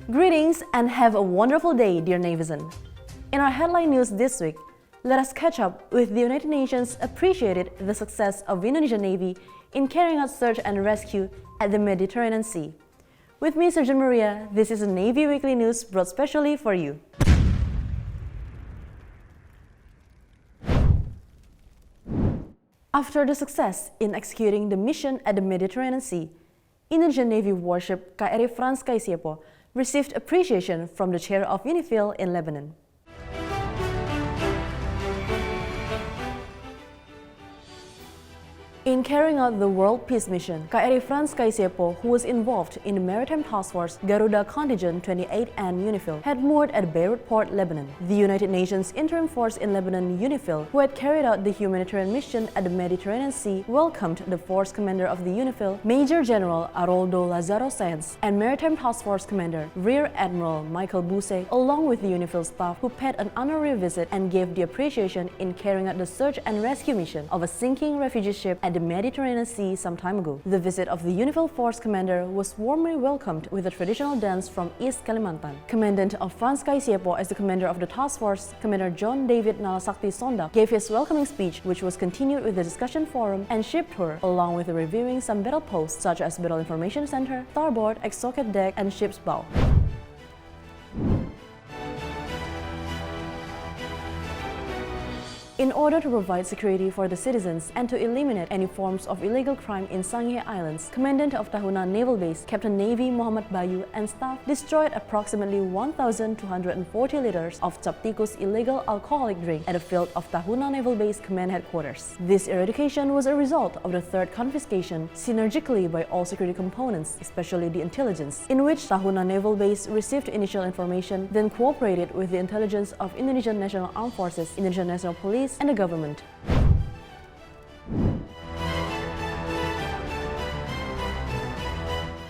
Greetings and have a wonderful day, dear Navyzen. In our headline news this week, let us catch up with the United Nations appreciated the success of Indonesian Navy in carrying out search and rescue at the Mediterranean Sea. With me, Surgeon Maria, this is a Navy Weekly News brought specially for you. After the success in executing the mission at the Mediterranean Sea, Indonesian Navy warship KRI Frans Kaisiepo received appreciation from the chair of UNIFIL in Lebanon. In carrying out the World Peace Mission, KRI Frans Kaisiepo, who was involved in the Maritime Task Force Garuda Contingent 28 and UNIFIL, had moored at Beirut Port, Lebanon. The United Nations Interim Force in Lebanon, UNIFIL, who had carried out the humanitarian mission at the Mediterranean Sea, welcomed the force commander of the UNIFIL, Major General Haroldo Lazaro Sanz, and Maritime Task Force Commander Rear Admiral Michael Buse, along with the UNIFIL staff, who paid an honorary visit and gave the appreciation in carrying out the search and rescue mission of a sinking refugee ship at the Mediterranean Sea some time ago. The visit of the UNIFIL Force Commander was warmly welcomed with a traditional dance from East Kalimantan. Commandant of Frans Kaisiepo as the commander of the task force, Commander John David Nalasakti Sondak, gave his welcoming speech, which was continued with the discussion forum and ship tour, along with reviewing some battle posts such as Battle Information Center, starboard, ex-socket deck, and ship's bow. In order to provide security for the citizens and to eliminate any forms of illegal crime in Sangihe Islands, Commandant of Tahuna Naval Base, Captain Navy Muhammad Bayu, and staff destroyed approximately 1,240 liters of Capticus illegal alcoholic drink at the field of Tahuna Naval Base Command Headquarters. This eradication was a result of the third confiscation synergically by all security components, especially the intelligence, in which Tahuna Naval Base received initial information, then cooperated with the intelligence of Indonesian National Armed Forces, Indonesian National Police, and the government.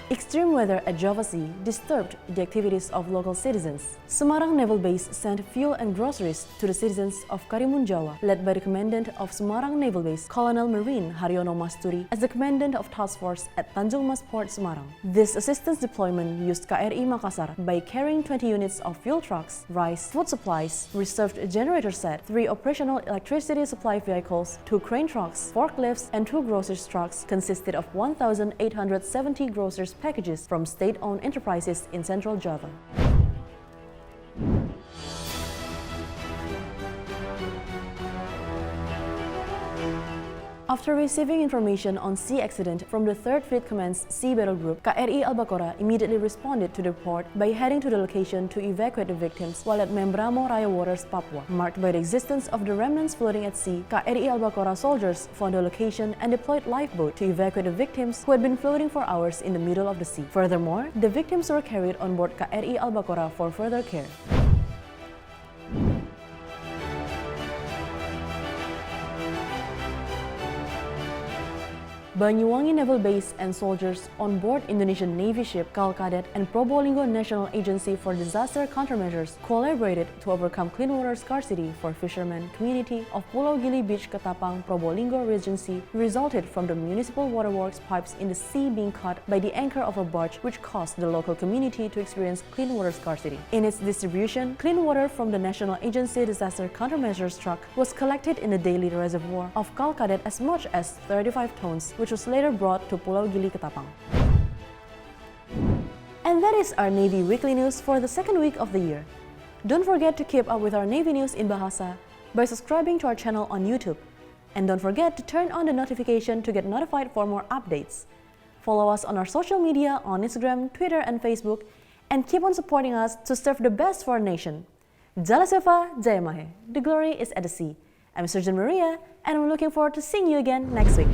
Extreme weather at Java Sea disturbed the activities of local citizens. Semarang Naval Base sent fuel and groceries to the citizens of Karimun, Jawa, led by the Commandant of Semarang Naval Base, Colonel Marine Haryono Masturi, as the Commandant of Task Force at Tanjung Mas Port, Semarang. This assistance deployment used KRI Makassar by carrying 20 units of fuel trucks, rice, food supplies, reserved generator set, 3 operational electricity supply vehicles, 2 crane trucks, forklifts, and 2 groceries trucks consisted of 1,870 groceries packages from state-owned enterprises in Central Java. After receiving information on sea accident from the 3rd Fleet Command's Sea Battle Group, KRI ALBAKORA immediately responded to the report by heading to the location to evacuate the victims while at Membramo Raya Waters, Papua. Marked by the existence of the remnants floating at sea, KRI ALBAKORA soldiers found the location and deployed lifeboat to evacuate the victims who had been floating for hours in the middle of the sea. Furthermore, the victims were carried on board KRI ALBAKORA for further care. Banyuwangi Naval Base and soldiers on board Indonesian Navy ship KALKADET and Probolinggo National Agency for Disaster Countermeasures collaborated to overcome clean water scarcity for fishermen community of Pulau Gili Beach, Ketapang, Probolinggo Regency, resulted from the municipal waterworks pipes in the sea being cut by the anchor of a barge, which caused the local community to experience clean water scarcity. In its distribution, clean water from the National Agency Disaster Countermeasures truck was collected in the daily reservoir of KALKADET as much as 35 tons, which was later brought to Pulau Gili, Ketapang. And that is our Navy Weekly News for the 2nd week of the year. Don't forget to keep up with our Navy news in Bahasa by subscribing to our channel on YouTube. And don't forget to turn on the notification to get notified for more updates. Follow us on our social media on Instagram, Twitter, and Facebook, and keep on supporting us to serve the best for our nation. Jalesvevajayamahe. The glory is at the sea. I'm Surgeon Maria, and I'm looking forward to seeing you again next week.